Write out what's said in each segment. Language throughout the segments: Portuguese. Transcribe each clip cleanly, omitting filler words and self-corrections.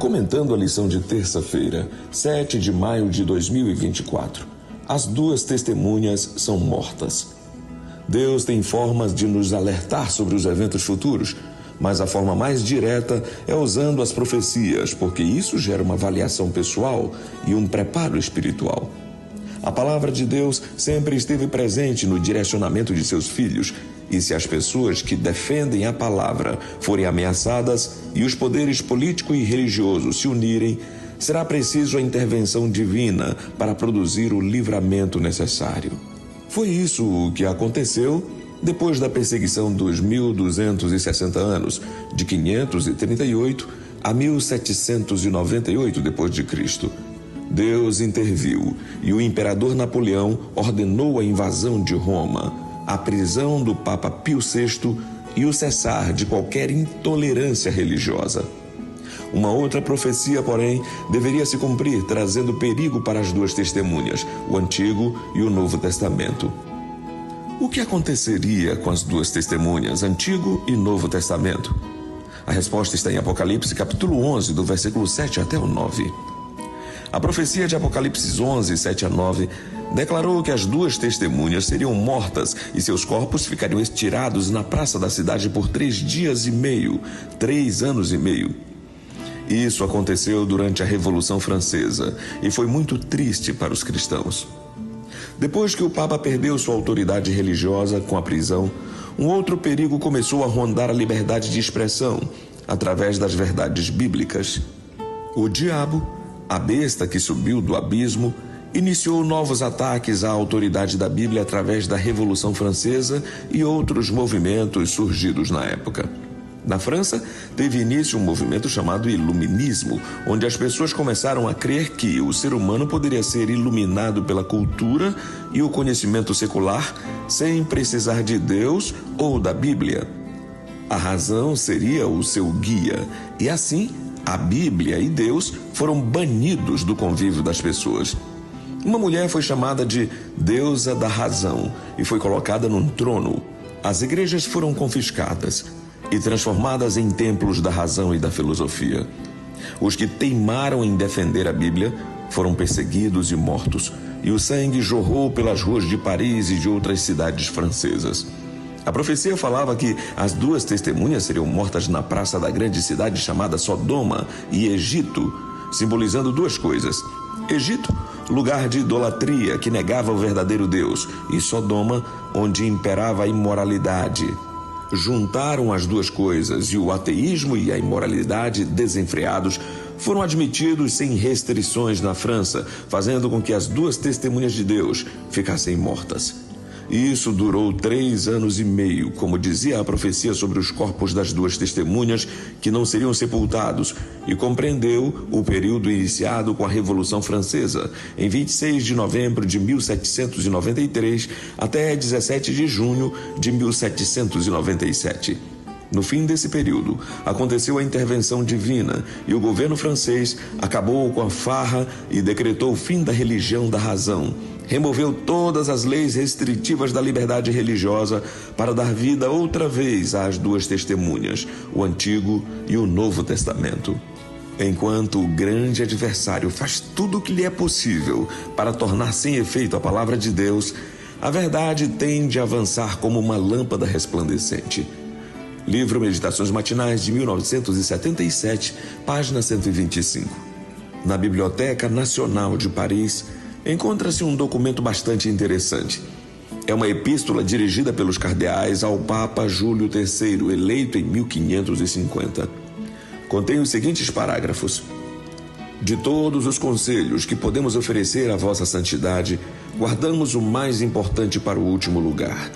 Comentando a lição de terça-feira, 7 de maio de 2024. As duas testemunhas são mortas. Deus tem formas de nos alertar sobre os eventos futuros, mas a forma mais direta é usando as profecias, porque isso gera uma avaliação pessoal e um preparo espiritual. A palavra de Deus sempre esteve presente no direcionamento de seus filhos, e se as pessoas que defendem a palavra forem ameaçadas e os poderes político e religioso se unirem, será preciso a intervenção divina para produzir o livramento necessário. Foi isso o que aconteceu depois da perseguição dos 1260 anos, de 538 a 1798 d.C. Deus interviu e o imperador Napoleão ordenou a invasão de Roma, a prisão do Papa Pio VI e o cessar de qualquer intolerância religiosa. Uma outra profecia, porém, deveria se cumprir, trazendo perigo para as duas testemunhas, o Antigo e o Novo Testamento. O que aconteceria com as duas testemunhas, Antigo e Novo Testamento? A resposta está em Apocalipse, capítulo 11, do versículo 7 até o 9. A profecia de Apocalipse 11, 7 a 9, declarou que as duas testemunhas seriam mortas e seus corpos ficariam estirados na praça da cidade por 3 dias e meio, 3 anos e meio. Isso aconteceu durante a Revolução Francesa e foi muito triste para os cristãos. Depois que o Papa perdeu sua autoridade religiosa com a prisão, um outro perigo começou a rondar a liberdade de expressão através das verdades bíblicas. O diabo, a besta que subiu do abismo, iniciou novos ataques à autoridade da Bíblia através da Revolução Francesa e outros movimentos surgidos na época. Na França, teve início um movimento chamado Iluminismo, onde as pessoas começaram a crer que o ser humano poderia ser iluminado pela cultura e o conhecimento secular sem precisar de Deus ou da Bíblia. A razão seria o seu guia, e assim, a Bíblia e Deus foram banidos do convívio das pessoas. Uma mulher foi chamada de deusa da razão e foi colocada num trono. As igrejas foram confiscadas e transformadas em templos da razão e da filosofia. Os que teimaram em defender a Bíblia foram perseguidos e mortos, e o sangue jorrou pelas ruas de Paris e de outras cidades francesas. A profecia falava que as duas testemunhas seriam mortas na praça da grande cidade chamada Sodoma e Egito, simbolizando duas coisas: Egito, lugar de idolatria que negava o verdadeiro Deus, e Sodoma, onde imperava a imoralidade. Juntaram as duas coisas e o ateísmo e a imoralidade desenfreados foram admitidos sem restrições na França, fazendo com que as duas testemunhas de Deus ficassem mortas. Isso durou 3 anos e meio, como dizia a profecia sobre os corpos das duas testemunhas que não seriam sepultados, e compreendeu o período iniciado com a Revolução Francesa, em 26 de novembro de 1793 até 17 de junho de 1797. No fim desse período, aconteceu a intervenção divina e o governo francês acabou com a farra e decretou o fim da religião da razão. Removeu todas as leis restritivas da liberdade religiosa para dar vida outra vez às duas testemunhas, o Antigo e o Novo Testamento. Enquanto o grande adversário faz tudo o que lhe é possível para tornar sem efeito a palavra de Deus, a verdade tende a avançar como uma lâmpada resplandecente. Livro Meditações Matinais de 1977, página 125. Na Biblioteca Nacional de Paris, encontra-se um documento bastante interessante. É uma epístola dirigida pelos cardeais ao Papa Júlio III, eleito em 1550. Contém os seguintes parágrafos: de todos os conselhos que podemos oferecer à vossa santidade, guardamos o mais importante para o último lugar.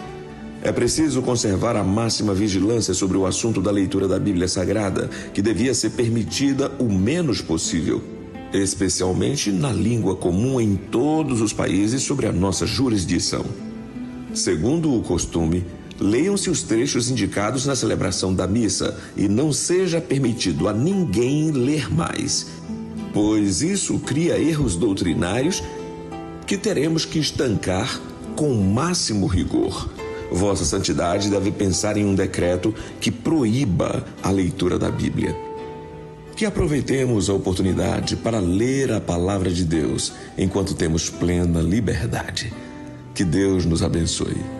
É preciso conservar a máxima vigilância sobre o assunto da leitura da Bíblia Sagrada, que devia ser permitida o menos possível, especialmente na língua comum em todos os países sobre a nossa jurisdição. Segundo o costume, leiam-se os trechos indicados na celebração da missa e não seja permitido a ninguém ler mais, pois isso cria erros doutrinários que teremos que estancar com o máximo rigor. Vossa Santidade deve pensar em um decreto que proíba a leitura da Bíblia. que aproveitemos a oportunidade para ler a palavra de Deus enquanto temos plena liberdade. Que Deus nos abençoe.